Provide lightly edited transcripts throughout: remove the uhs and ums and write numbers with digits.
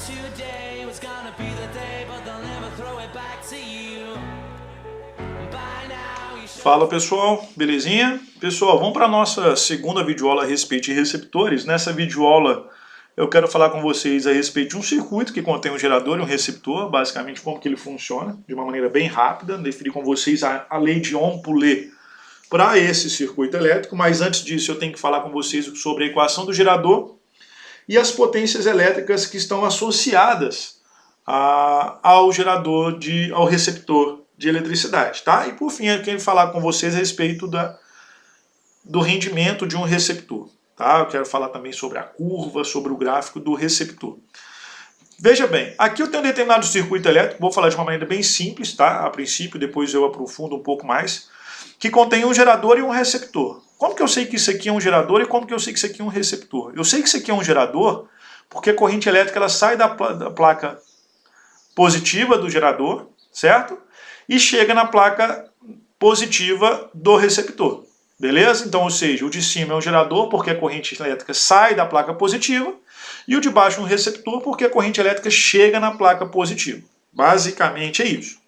today was gonna be the day, but they'll never throw it back to you. By now you should... Fala pessoal, belezinha? Pessoal, vamos para a nossa segunda videoaula a respeito de receptores. Nessa videoaula eu quero falar com vocês a respeito de um circuito que contém um gerador e um receptor, basicamente como que ele funciona, de uma maneira bem rápida, definir com vocês a lei de Ohm por Lê para esse circuito elétrico, mas antes disso eu tenho que falar com vocês sobre a equação do gerador e as potências elétricas que estão associadas ao gerador, ao receptor de eletricidade, tá? E por fim eu quero falar com vocês a respeito do rendimento de um receptor, tá? Eu quero falar também sobre a curva, sobre o gráfico do receptor. Veja bem, aqui eu tenho um determinado circuito elétrico, vou falar de uma maneira bem simples, tá? A princípio, depois eu aprofundo um pouco mais, que contém um gerador e um receptor. Como que eu sei que isso aqui é um gerador e como que eu sei que isso aqui é um receptor? Eu sei que isso aqui é um gerador porque a corrente elétrica ela sai da placa positiva do gerador, certo? E chega na placa positiva do receptor, beleza? Então, ou seja, o de cima é um gerador porque a corrente elétrica sai da placa positiva e o de baixo é um receptor porque a corrente elétrica chega na placa positiva. Basicamente é isso.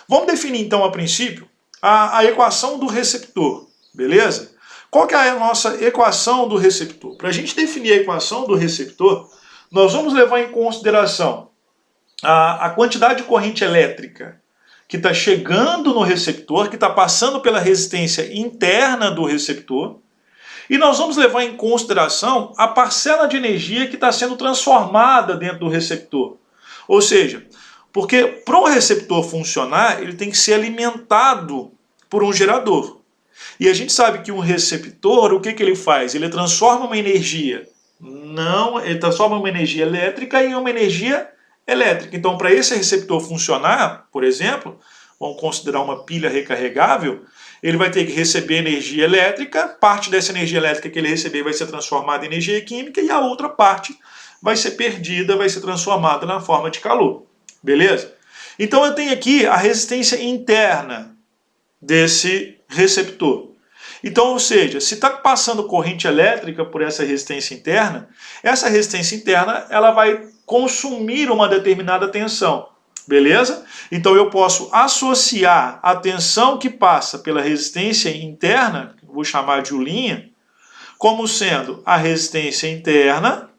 Vamos definir então a princípio a equação do receptor, beleza? Qual que é a nossa equação do receptor? Para a gente definir a equação do receptor, nós vamos levar em consideração a quantidade de corrente elétrica que está chegando no receptor, que está passando pela resistência interna do receptor, e nós vamos levar em consideração a parcela de energia que está sendo transformada dentro do receptor. Ou seja, porque para um receptor funcionar, ele tem que ser alimentado por um gerador. E a gente sabe que um receptor, o que ele faz? Ele transforma uma energia, ele transforma uma energia elétrica em uma energia elétrica. Então, para esse receptor funcionar, por exemplo, vamos considerar uma pilha recarregável, ele vai ter que receber energia elétrica, parte dessa energia elétrica que ele receber vai ser transformada em energia química e a outra parte vai ser perdida, vai ser transformada na forma de calor. Beleza? Então eu tenho aqui a resistência interna desse receptor. Então, ou seja, se está passando corrente elétrica por essa resistência interna ela vai consumir uma determinada tensão, beleza? Então eu posso associar a tensão que passa pela resistência interna, vou chamar de U', como sendo a resistência interna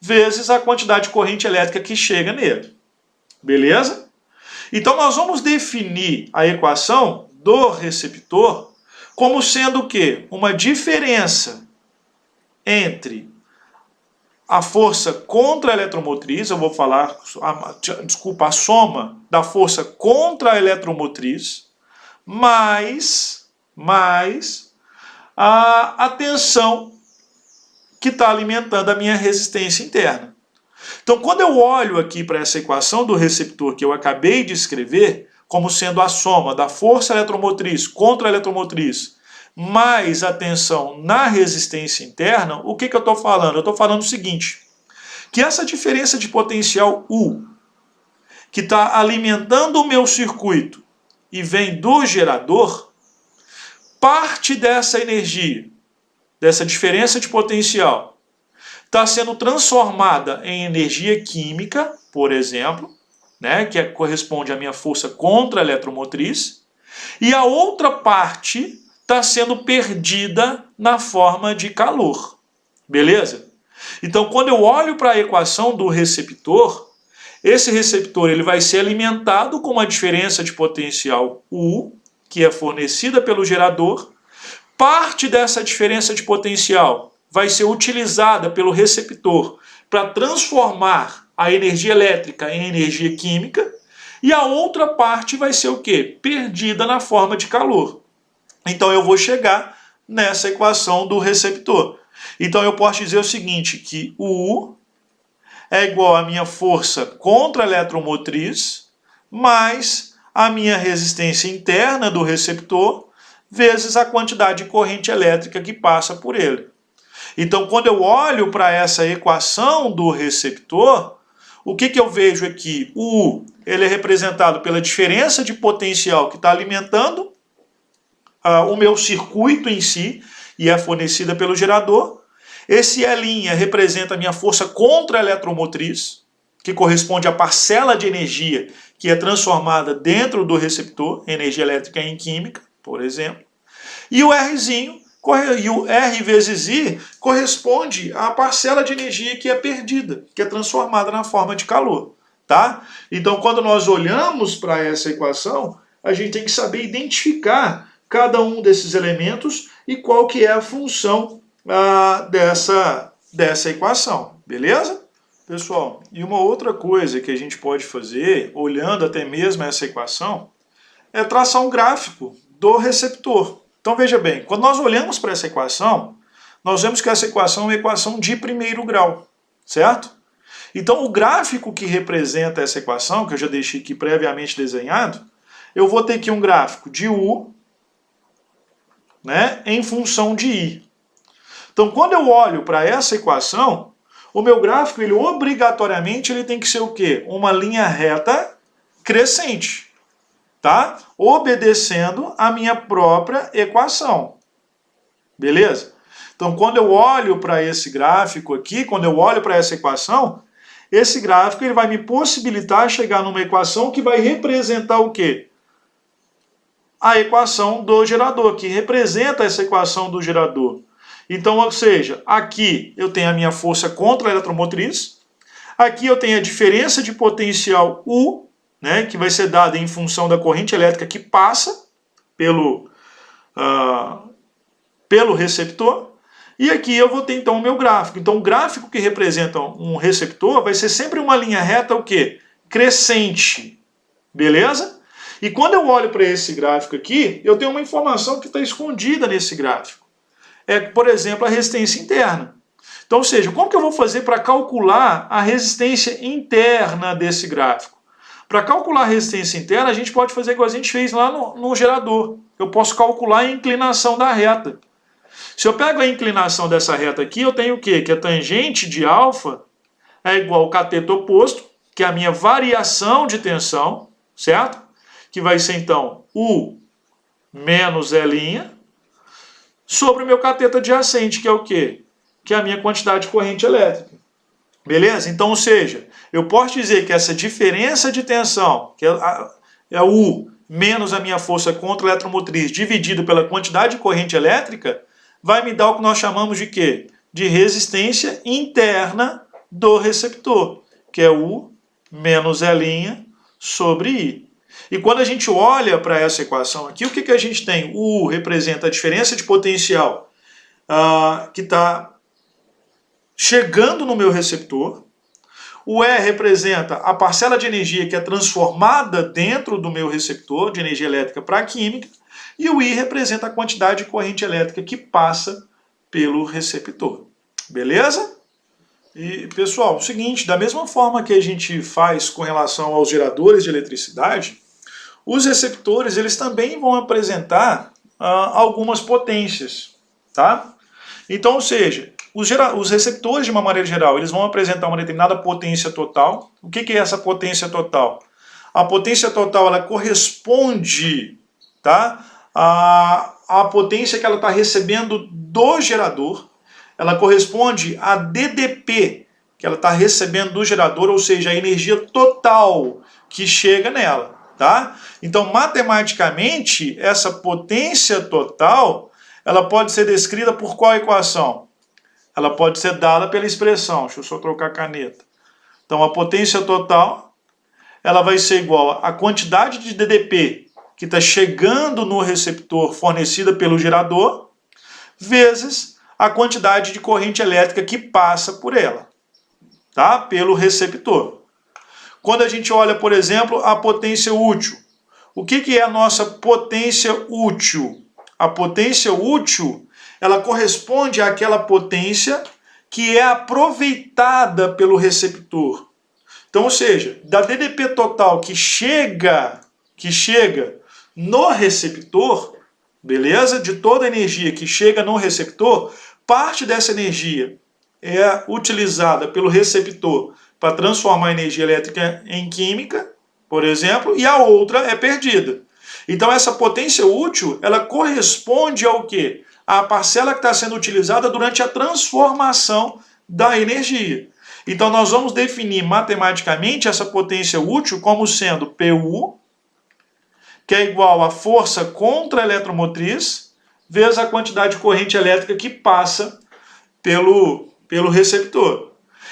vezes a quantidade de corrente elétrica que chega nele, beleza? Então nós vamos definir a equação do receptor como sendo o quê? Uma diferença entre a força contra a eletromotriz, eu vou falar, a soma da força contra a eletromotriz, mais a tensão que está alimentando a minha resistência interna. Então, quando eu olho aqui para essa equação do receptor que eu acabei de escrever, como sendo a soma da força eletromotriz contra a eletromotriz, mais a tensão na resistência interna, o que eu estou falando? Eu estou falando o seguinte, que essa diferença de potencial U, que está alimentando o meu circuito e vem do gerador, parte dessa energia, dessa diferença de potencial, está sendo transformada em energia química, por exemplo, né, que corresponde à minha força contra a eletromotriz, e a outra parte está sendo perdida na forma de calor, beleza? Então, quando eu olho para a equação do receptor, esse receptor ele vai ser alimentado com uma diferença de potencial U, que é fornecida pelo gerador. Parte dessa diferença de potencial vai ser utilizada pelo receptor para transformar a energia elétrica em energia química, e a outra parte vai ser o quê? Perdida na forma de calor. Então eu vou chegar nessa equação do receptor. Então eu posso dizer o seguinte, que o U é igual à minha força contra a eletromotriz, mais a minha resistência interna do receptor, vezes a quantidade de corrente elétrica que passa por ele. Então, quando eu olho para essa equação do receptor, o que eu vejo aqui? O U ele é representado pela diferença de potencial que está alimentando o meu circuito em si, e é fornecida pelo gerador. Esse E' representa a minha força contra a eletromotriz, que corresponde à parcela de energia que é transformada dentro do receptor, energia elétrica em química, por exemplo. E o Rzinho, e o R vezes I corresponde à parcela de energia que é perdida, que é transformada na forma de calor. Tá? Então, quando nós olhamos para essa equação, a gente tem que saber identificar cada um desses elementos e qual que é a função dessa equação, beleza? Pessoal, e uma outra coisa que a gente pode fazer, olhando até mesmo essa equação, é traçar um gráfico do receptor. Então veja bem, quando nós olhamos para essa equação, nós vemos que essa equação é uma equação de primeiro grau, certo? Então o gráfico que representa essa equação, que eu já deixei aqui previamente desenhado, eu vou ter aqui um gráfico de U, né, em função de I. Então quando eu olho para essa equação, o meu gráfico, ele obrigatoriamente ele tem que ser o quê? Uma linha reta crescente, tá? Obedecendo a minha própria equação. Beleza? Então, quando eu olho para esse gráfico aqui, quando eu olho para essa equação, esse gráfico ele vai me possibilitar chegar numa equação que vai representar o quê? A equação do gerador, que representa essa equação do gerador. Então, ou seja, aqui eu tenho a minha força contra a eletromotriz, aqui eu tenho a diferença de potencial U, né, que vai ser dada em função da corrente elétrica que passa pelo receptor, e aqui eu vou ter então o meu gráfico. Então o gráfico que representa um receptor vai ser sempre uma linha reta o quê? Crescente, beleza? E quando eu olho para esse gráfico aqui, eu tenho uma informação que está escondida nesse gráfico. É, por exemplo, a resistência interna. Então, ou seja, como que eu vou fazer para calcular a resistência interna desse gráfico? Para calcular a resistência interna, a gente pode fazer igual a gente fez lá no gerador. Eu posso calcular a inclinação da reta. Se eu pego a inclinação dessa reta aqui, eu tenho o quê? Que a tangente de alfa é igual ao cateto oposto, que é a minha variação de tensão, certo? Que vai ser, então, U menos L', sobre o meu cateto adjacente, que é o quê? Que é a minha quantidade de corrente elétrica. Beleza? Então, ou seja, eu posso dizer que essa diferença de tensão, que é U menos a minha força contra a eletromotriz, dividido pela quantidade de corrente elétrica, vai me dar o que nós chamamos de quê? De resistência interna do receptor, que é U menos L' sobre I. E quando a gente olha para essa equação aqui, o que a gente tem? O U representa a diferença de potencial que está chegando no meu receptor. O E representa a parcela de energia que é transformada dentro do meu receptor, de energia elétrica para a química. E o I representa a quantidade de corrente elétrica que passa pelo receptor. Beleza? E, pessoal, o seguinte, da mesma forma que a gente faz com relação aos geradores de eletricidade, os receptores eles também vão apresentar algumas potências, tá? Então, ou seja, os receptores, de uma maneira geral, eles vão apresentar uma determinada potência total. O que é essa potência total? A potência total ela corresponde, tá, à potência que ela está recebendo do gerador. Ela corresponde a DDP, que ela está recebendo do gerador, ou seja, a energia total que chega nela. Tá? Então, matematicamente, essa potência total ela pode ser descrita por qual equação? Ela pode ser dada pela expressão. Deixa eu só trocar a caneta. Então, a potência total ela vai ser igual à quantidade de DDP que está chegando no receptor fornecida pelo gerador, vezes a quantidade de corrente elétrica que passa por ela, tá? Pelo receptor. Quando a gente olha, por exemplo, a potência útil. O que é a nossa potência útil? A potência útil, ela corresponde àquela potência que é aproveitada pelo receptor. Então, ou seja, da DDP total que chega no receptor, beleza? De toda a energia que chega no receptor, parte dessa energia é utilizada pelo receptor para transformar a energia elétrica em química, por exemplo, e a outra é perdida. Então essa potência útil, ela corresponde ao quê? À parcela que está sendo utilizada durante a transformação da energia. Então nós vamos definir matematicamente essa potência útil como sendo PU, que é igual à força contra a eletromotriz, vezes a quantidade de corrente elétrica que passa pelo receptor.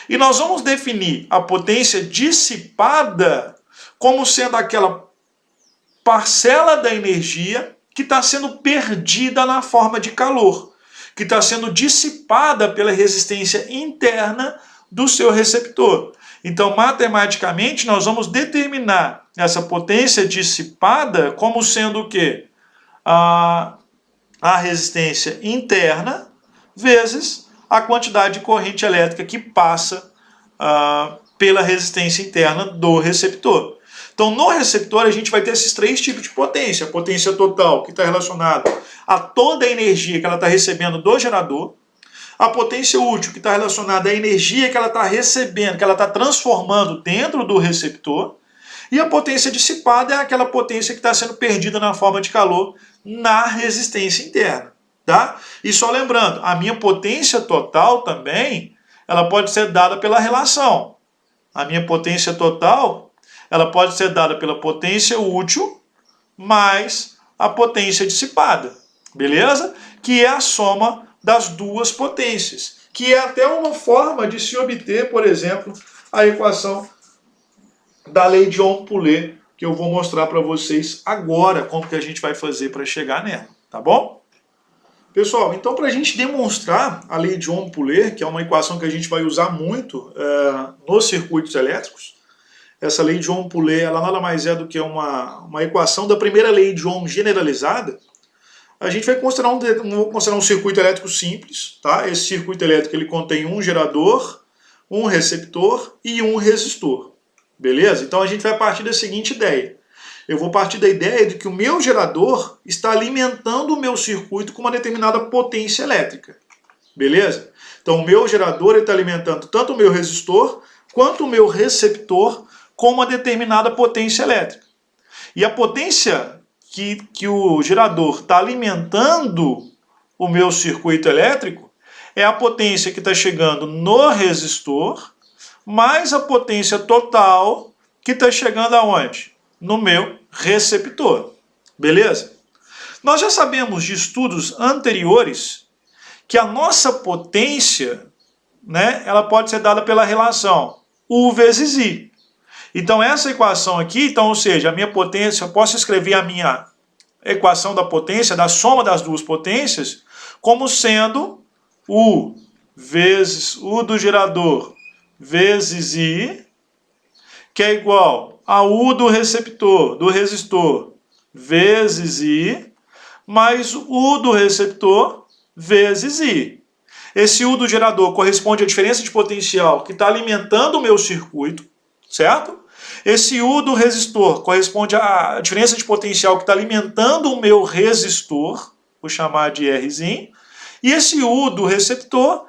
E nós vamos definir a potência dissipada como sendo aquela parcela da energia que está sendo perdida na forma de calor, que está sendo dissipada pela resistência interna do seu receptor. Então, matematicamente, nós vamos determinar essa potência dissipada como sendo o quê? A resistência interna vezes a quantidade de corrente elétrica que passa pela resistência interna do receptor. Então, no receptor, a gente vai ter esses três tipos de potência. A potência total, que está relacionada a toda a energia que ela está recebendo do gerador. A potência útil, que está relacionada à energia que ela está recebendo, que ela está transformando dentro do receptor. E a potência dissipada é aquela potência que está sendo perdida na forma de calor na resistência interna. Tá? E só lembrando, a minha potência total também, ela pode ser dada pela relação. A minha potência total, ela pode ser dada pela potência útil mais a potência dissipada. Beleza? Que é a soma das duas potências. Que é até uma forma de se obter, por exemplo, a equação da lei de Ohm-Poulet, que eu vou mostrar para vocês agora como que a gente vai fazer para chegar nela. Tá bom? Pessoal, então para a gente demonstrar a lei de Ohm-Poulet, que é uma equação que a gente vai usar muito nos circuitos elétricos, essa lei de Ohm-Poulet, ela nada mais é do que uma equação da primeira lei de Ohm generalizada. A gente vai considerar um circuito elétrico simples, tá? Esse circuito elétrico ele contém um gerador, um receptor e um resistor, beleza? Então a gente vai partir da seguinte ideia. Eu vou partir da ideia de que o meu gerador está alimentando o meu circuito com uma determinada potência elétrica, beleza? Então o meu gerador está alimentando tanto o meu resistor quanto o meu receptor com uma determinada potência elétrica. E a potência que o gerador está alimentando o meu circuito elétrico é a potência que está chegando no resistor mais a potência total que está chegando aonde? No meu receptor. Beleza? Nós já sabemos de estudos anteriores que a nossa potência, né, ela pode ser dada pela relação U vezes I. Então essa equação aqui, então, ou seja, a minha potência, eu posso escrever a minha equação da potência, da soma das duas potências, como sendo U vezes U do gerador vezes I, que é igual a U do receptor, do resistor, vezes I, mais U do receptor vezes I. Esse U do gerador corresponde à diferença de potencial que está alimentando o meu circuito, certo? Esse U do resistor corresponde à diferença de potencial que está alimentando o meu resistor, vou chamar de Rzinho, e esse U do receptor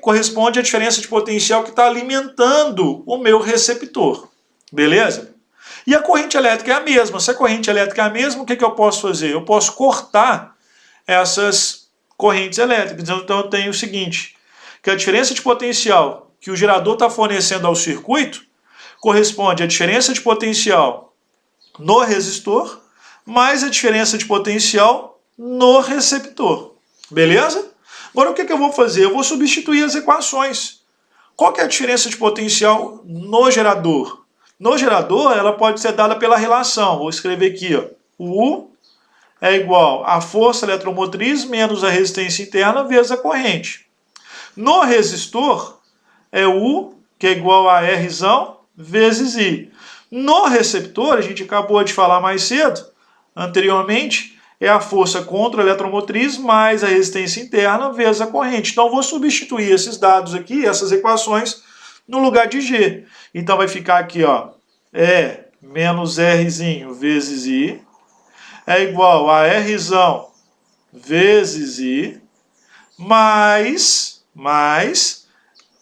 corresponde à diferença de potencial que está alimentando o meu receptor. Beleza? E a corrente elétrica é a mesma. Se a corrente elétrica é a mesma, o que eu posso fazer? Eu posso cortar essas correntes elétricas. Então eu tenho o seguinte, que a diferença de potencial que o gerador está fornecendo ao circuito corresponde à diferença de potencial no resistor mais a diferença de potencial no receptor. Beleza? Agora o que eu vou fazer? Eu vou substituir as equações. Qual que é a diferença de potencial no gerador? No gerador, ela pode ser dada pela relação. Vou escrever aqui, ó. U é igual a força eletromotriz menos a resistência interna vezes a corrente. No resistor, é U, que é igual a Rzão, vezes I. No receptor, a gente acabou de falar mais cedo, anteriormente, é a força contra a eletromotriz mais a resistência interna vezes a corrente. Então, eu vou substituir esses dados aqui, essas equações, no lugar de G. Então, vai ficar aqui, ó, E menos Rzinho vezes I é igual a Rzão vezes I mais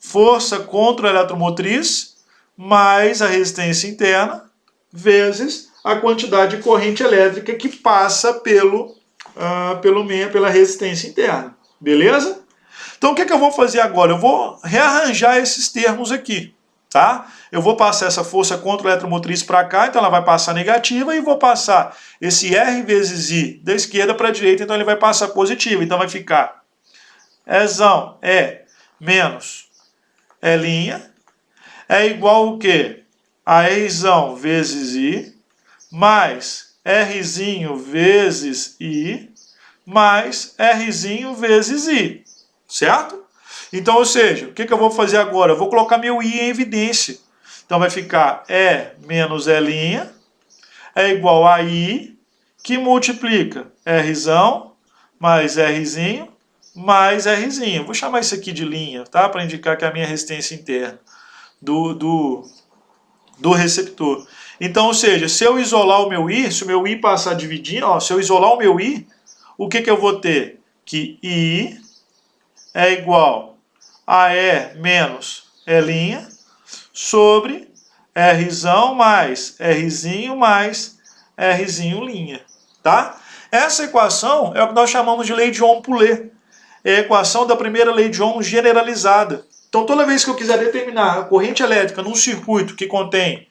força contra a eletromotriz mais a resistência interna vezes a quantidade de corrente elétrica que passa pela resistência interna. Beleza? Então o que eu vou fazer agora? Eu vou rearranjar esses termos aqui, tá? Eu vou passar essa força contra o eletromotriz para cá, então ela vai passar negativa, e vou passar esse R vezes I da esquerda para a direita, então ele vai passar positivo. Então vai ficar Ezão menos L' é igual o quê? A Rzão vezes I mais Rzinho vezes I mais Rzinho vezes I, certo? Então, ou seja, o que eu vou fazer agora? Eu vou colocar meu I em evidência. Então vai ficar E menos L' é igual a I, que multiplica Rzão mais Rzinho mais Rzinho. Vou chamar isso aqui de linha, tá? Para indicar que é a minha resistência interna do receptor. Então, ou seja, se eu isolar o meu I, se o meu I passar dividindo, ó, se eu isolar o meu I, o que eu vou ter? Que I é igual a E menos E' sobre Rzão mais Rzinho mais Rzinho linha, tá? Essa equação é o que nós chamamos de lei de Ohm-Poulet. É a equação da primeira lei de Ohm generalizada. Então, toda vez que eu quiser determinar a corrente elétrica num circuito que contém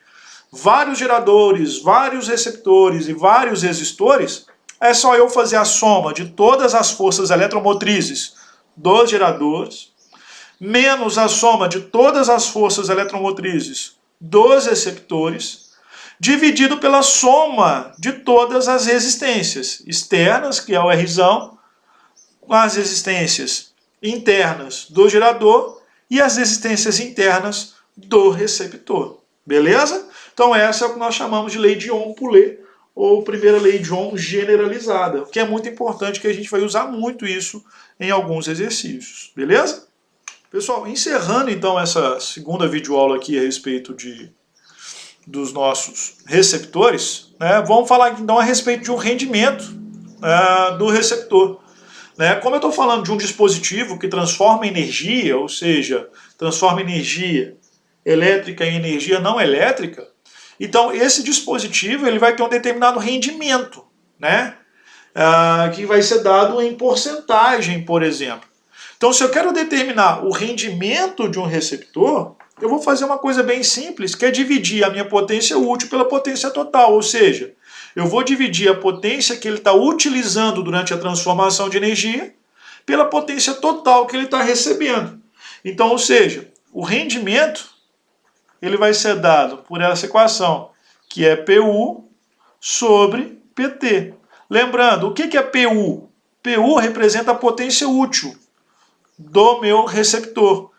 vários geradores, vários receptores e vários resistores, é só eu fazer a soma de todas as forças eletromotrizes dos geradores, menos a soma de todas as forças eletromotrizes dos receptores, dividido pela soma de todas as resistências externas, que é o Rzão, as resistências internas do gerador e as resistências internas do receptor. Beleza? Então essa é o que nós chamamos de lei de Ohm-Poulet, ou primeira lei de Ohm generalizada, que é muito importante, que a gente vai usar muito isso em alguns exercícios. Beleza? Pessoal, encerrando então essa segunda videoaula aqui a respeito dos nossos receptores, né, vamos falar então a respeito de um rendimento do receptor. Como eu estou falando de um dispositivo que transforma energia, ou seja, transforma energia elétrica em energia não elétrica, então esse dispositivo ele vai ter um determinado rendimento, né? Que vai ser dado em porcentagem, por exemplo. Então, se eu quero determinar o rendimento de um receptor, eu vou fazer uma coisa bem simples, que é dividir a minha potência útil pela potência total, ou seja, eu vou dividir a potência que ele está utilizando durante a transformação de energia pela potência total que ele está recebendo. Então, ou seja, o rendimento ele vai ser dado por essa equação, que é PU sobre PT. Lembrando, o que é PU? PU representa a potência útil do meu receptor.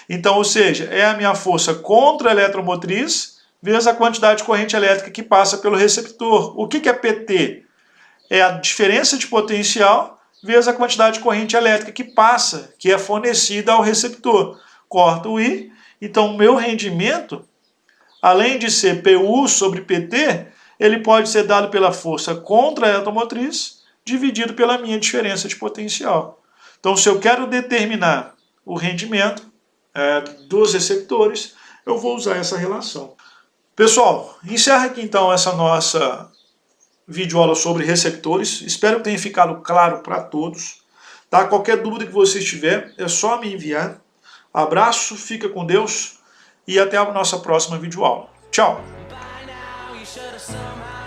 Então, ou seja, é a minha força contra a eletromotriz vezes a quantidade de corrente elétrica que passa pelo receptor. O que é PT? É a diferença de potencial vezes a quantidade de corrente elétrica que passa, que é fornecida ao receptor. Corta o I, então o meu rendimento, além de ser PU sobre PT, ele pode ser dado pela força contra a eletromotriz, dividido pela minha diferença de potencial. Então, se eu quero determinar o rendimento dos receptores, eu vou usar essa relação. Pessoal, encerra aqui então essa nossa videoaula sobre receptores. Espero que tenha ficado claro para todos. Tá? Qualquer dúvida que vocês tiverem, é só me enviar. Abraço, fica com Deus e até a nossa próxima videoaula. Tchau! By now you should have somehow